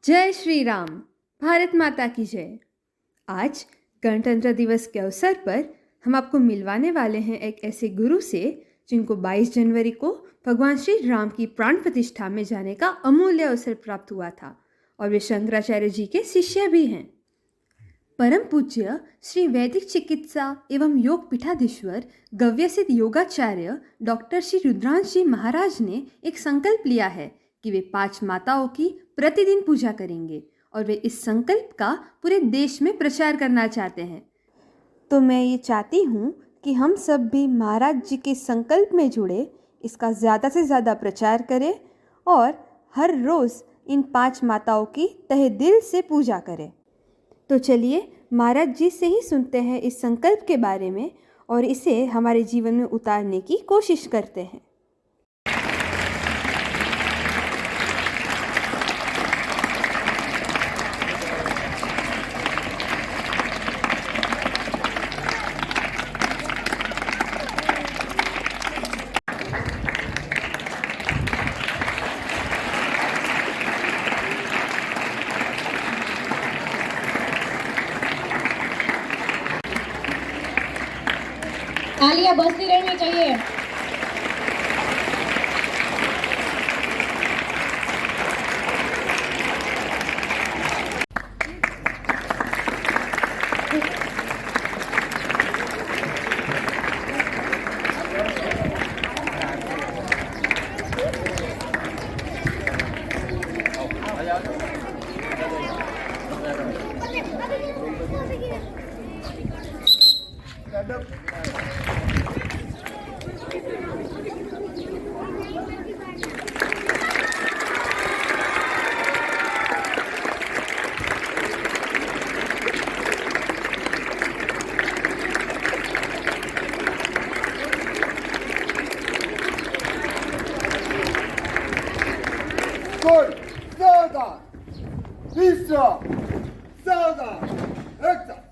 जय श्री राम। भारत माता की जय। आज गणतंत्र दिवस के अवसर पर हम आपको मिलवाने वाले हैं एक ऐसे गुरु से जिनको 22 जनवरी को भगवान श्री राम की प्राण प्रतिष्ठा में जाने का अमूल्य अवसर प्राप्त हुआ था और वे शंकराचार्य जी के शिष्य भी हैं। परम पूज्य श्री वैदिक चिकित्सा एवं योग पीठाधीश्वर गव्यसिद्ध योगाचार्य डॉक्टर श्री रुद्रांश जी महाराज ने एक संकल्प लिया है कि वे 5 माताओं की प्रतिदिन पूजा करेंगे और वे इस संकल्प का पूरे देश में प्रचार करना चाहते हैं। तो मैं ये चाहती हूँ कि हम सब भी महाराज जी के संकल्प में जुड़े, इसका ज़्यादा से ज़्यादा प्रचार करें और हर रोज़ इन 5 माताओं की तहे दिल से पूजा करें। तो चलिए महाराज जी से ही सुनते हैं इस संकल्प के बारे में और इसे हमारे जीवन में उतारने की कोशिश करते हैं। तालियां बजती रहनी चाहिए।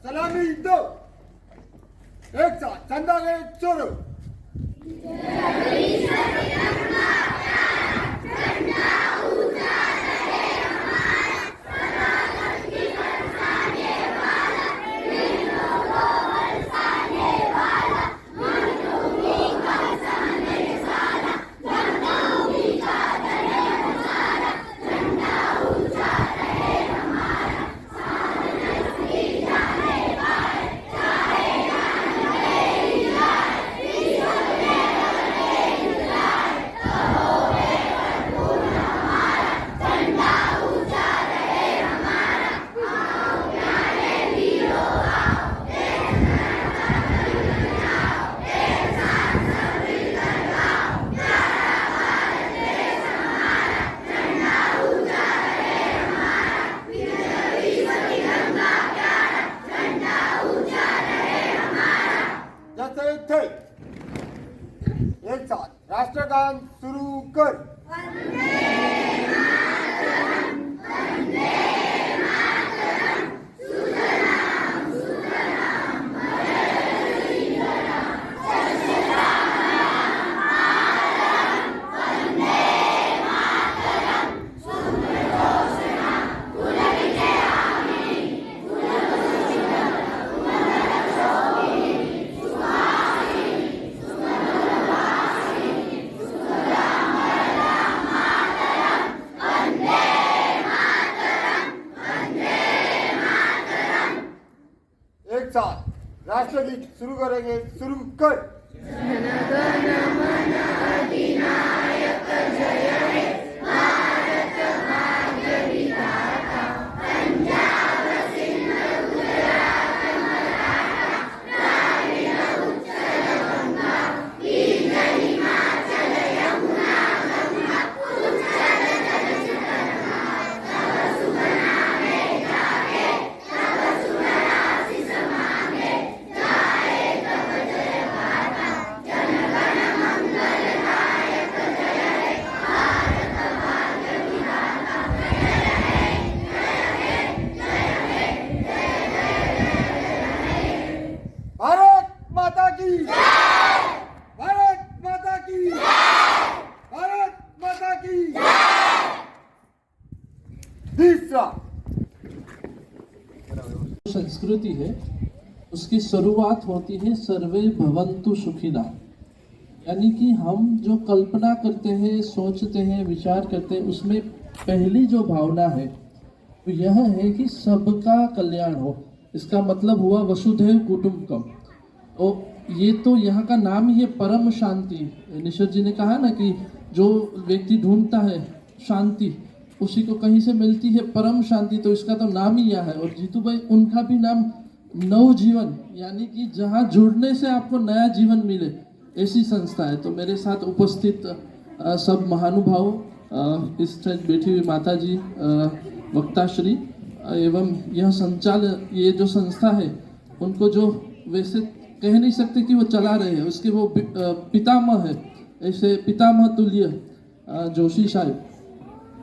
सलामी दो एक साथ चंदा के चोरो एक साथ राष्ट्रगान शुरू कर। एक साथ राष्ट्रगीत शुरू करेंगे, शुरू कर। जन गण मन अधिनायक जय हे भारत भाग्य विधाता, पंजाब सिंध गुजरात मराठा द्राविड़ उत्कल गंगा, कीर्तन हिमाचल यमुना गंगा, उच्चल जलधित प्रवाह, तव शुभ नामे गाहे, तव शुभ आशीष मांगे, गाए तव जय गाथा, जन गण मंगलदायक जय तीसरा संस्कृति है उसकी शुरुआत होती है सर्वे भवन्तु सुखिना, यानी कि हम जो कल्पना करते हैं, सोचते हैं, विचार करते हैं, उसमें पहली जो भावना है वो यह है कि सबका कल्याण हो। इसका मतलब हुआ वसुधैव कुटुंबकम। और ये तो यहाँ का नाम ही है परम शांति। निशद जी ने कहा ना कि जो व्यक्ति ढूंढता है शांति उसी को कहीं से मिलती है परम शांति, तो इसका तो नाम ही यह है। और जीतू भाई उनका भी नाम नवजीवन, यानी कि जहाँ जुड़ने से आपको नया जीवन मिले, ऐसी संस्था है। तो मेरे साथ उपस्थित सब महानुभाव, इस साइड बैठी हुई माता जी, वक्ताश्री एवं यह संचालन, ये जो संस्था है उनको जो वैसे कह नहीं सकते कि वो चला रहे हैं, उसके वो पितामह है, ऐसे पितामह तुल्य जोशी साहब,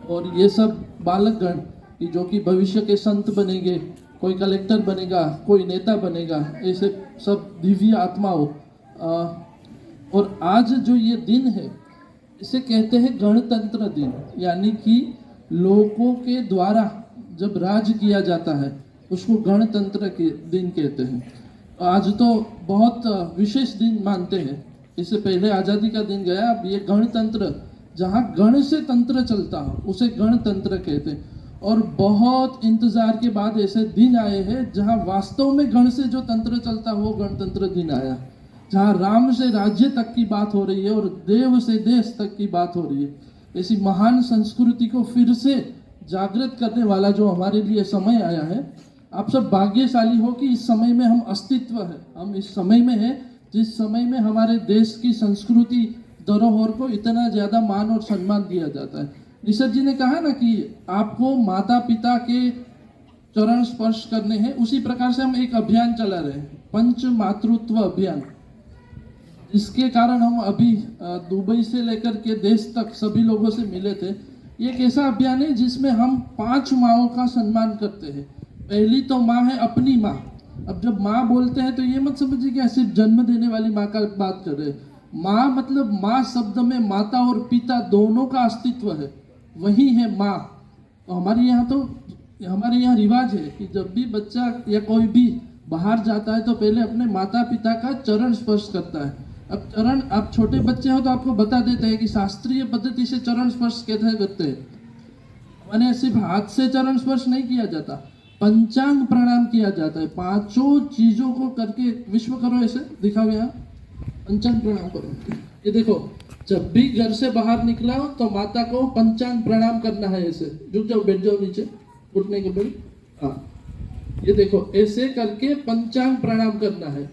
और ये सब बालकगण कि जो कि भविष्य के संत बनेंगे, कोई कलेक्टर बनेगा, कोई नेता बनेगा, ऐसे सब दिव्य आत्माओं। और आज जो ये दिन है इसे कहते हैं गणतंत्र दिन, यानी कि लोगों के द्वारा जब राज किया जाता है उसको गणतंत्र के दिन कहते हैं। आज तो बहुत विशेष दिन मानते हैं, इससे पहले आज़ादी का दिन गया, अब ये गणतंत्र, जहाँ गण से तंत्र चलता हो उसे गणतंत्र कहते हैं। और बहुत इंतजार के बाद ऐसे दिन आए हैं जहाँ वास्तव में गण से जो तंत्र चलता हो वो गणतंत्र दिन आया, जहाँ राम से राज्य तक की बात हो रही है और देव से देश तक की बात हो रही है। ऐसी महान संस्कृति को फिर से जागृत करने वाला जो हमारे लिए समय आया है, आप सब भाग्यशाली हो कि इस समय में हम अस्तित्व है, हम इस समय में है जिस समय में हमारे देश की संस्कृति धरोहर को इतना ज़्यादा मान और सम्मान दिया जाता है। निशद जी ने कहा ना कि आपको माता पिता के चरण स्पर्श करने हैं, उसी प्रकार से हम एक अभियान चला रहे हैं, पंच मातृत्व अभियान, जिसके कारण हम अभी दुबई से लेकर के देश तक सभी लोगों से मिले थे। ये एक ऐसा अभियान है जिसमें हम 5 माँओं का सम्मान करते हैं। पहली तो माँ है अपनी माँ। अब जब माँ बोलते हैं तो ये मत समझिए कि सिर्फ जन्म देने वाली माँ का बात कर रहे हैं। माँ मतलब माँ शब्द में माता और पिता दोनों का अस्तित्व है, वही है माँ। तो हमारे यहाँ रिवाज है कि जब भी बच्चा या कोई भी बाहर जाता है तो पहले अपने माता पिता का चरण स्पर्श करता है। अब चरण, आप छोटे बच्चे हो तो आपको बता देते हैं कि शास्त्रीय पद्धति से चरण स्पर्श कैसे करते हैं। मैंने सिर्फ हाथ से चरण स्पर्श नहीं किया जाता, पंचांग प्रणाम किया जाता है। 5 चीजों को करके विश्व करो, ऐसे दिखाओ यहाँ, पंचांग प्रणाम करो। ये देखो, जब भी घर से बाहर निकला हो तो माता को पंचांग प्रणाम करना है, ऐसे झुक जाओ, बैठ जाओ नीचे, उठने के बाद, हाँ ये देखो ऐसे करके पंचांग प्रणाम करना है।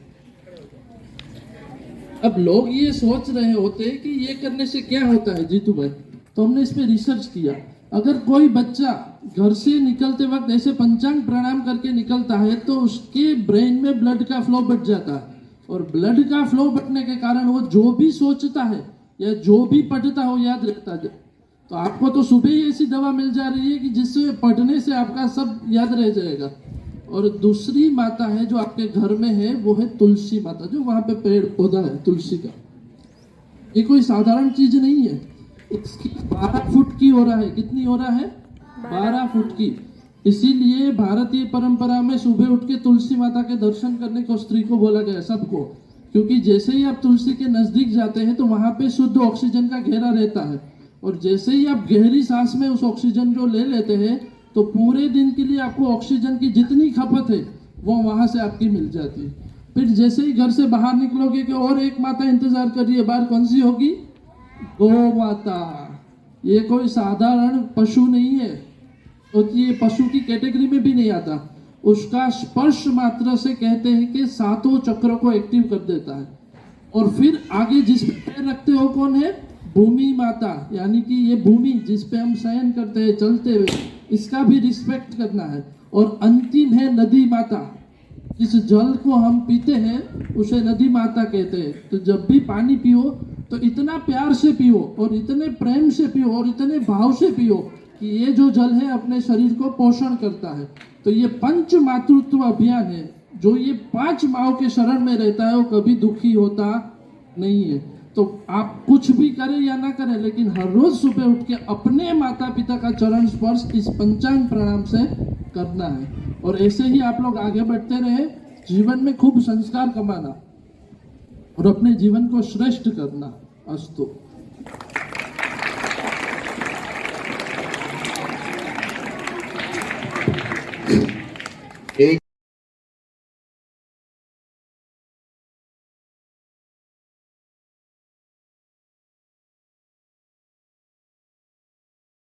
अब लोग ये सोच रहे होते हैं कि ये करने से क्या होता है जीतू भाई, तो हमने इस पे रिसर्च किया। अगर कोई बच्चा घर से निकलते वक्त ऐसे पंचांग प्रणाम करके निकलता है तो उसके ब्रेन में ब्लड का फ्लो बढ़ जाता है, और ब्लड का फ्लो बढ़ने के कारण वो जो भी सोचता है या जो भी पढ़ता हो याद रहता है। तो आपको तो सुबह ही ऐसी दवा मिल जा रही है कि जिससे पढ़ने से आपका सब याद रह जाएगा। और दूसरी माता है जो आपके घर में है, वो है तुलसी माता, जो वहां पे पेड़ पौधा है तुलसी का। ये कोई साधारण चीज नहीं है, इसकी 12 फुट की हो रहा है। कितनी हो रहा है? 12 फुट की। इसीलिए भारतीय परंपरा में सुबह उठ के तुलसी माता के दर्शन करने को स्त्री को बोला गया, सबको, क्योंकि जैसे ही आप तुलसी के नजदीक जाते हैं तो वहां पे शुद्ध ऑक्सीजन का घेरा रहता है, और जैसे ही आप गहरी सांस में उस ऑक्सीजन को ले लेते हैं तो पूरे दिन के लिए आपको ऑक्सीजन की जितनी खपत है वो वहां से आपकी मिल जाती है। फिर जैसे ही घर से बाहर निकलोगे कि और एक माता इंतजार कर रही है बाहर, कौन सी होगी? गौ माता। ये कोई साधारण पशु नहीं है, तो ये पशु की कैटेगरी में भी नहीं आता। उसका स्पर्श मात्र से कहते हैं कि 7 चक्रों को एक्टिव कर देता है। और फिर आगे जिस पे पैर रखते हो कौन है? भूमि माता, यानी कि ये भूमि जिस पे हम शयन करते हैं चलते हुए, इसका भी रिस्पेक्ट करना है। और अंतिम है नदी माता, जिस जल को हम पीते हैं उसे नदी माता कहते हैं। तो जब भी पानी पियो तो इतना प्यार से पियो और इतने प्रेम से पियो और इतने भाव से पियो कि ये जो जल है अपने शरीर को पोषण करता है। तो ये पंच मातृत्व अभियान है, जो ये 5 माँओं के शरण में रहता है वो कभी दुखी होता नहीं है। तो आप कुछ भी करें या ना करें, लेकिन हर रोज सुबह उठ के अपने माता पिता का चरण स्पर्श इस पंचांग प्रणाम से करना है। और ऐसे ही आप लोग आगे बढ़ते रहे, जीवन में खूब संस्कार कमाना और अपने जीवन को श्रेष्ठ करना। अस्तु।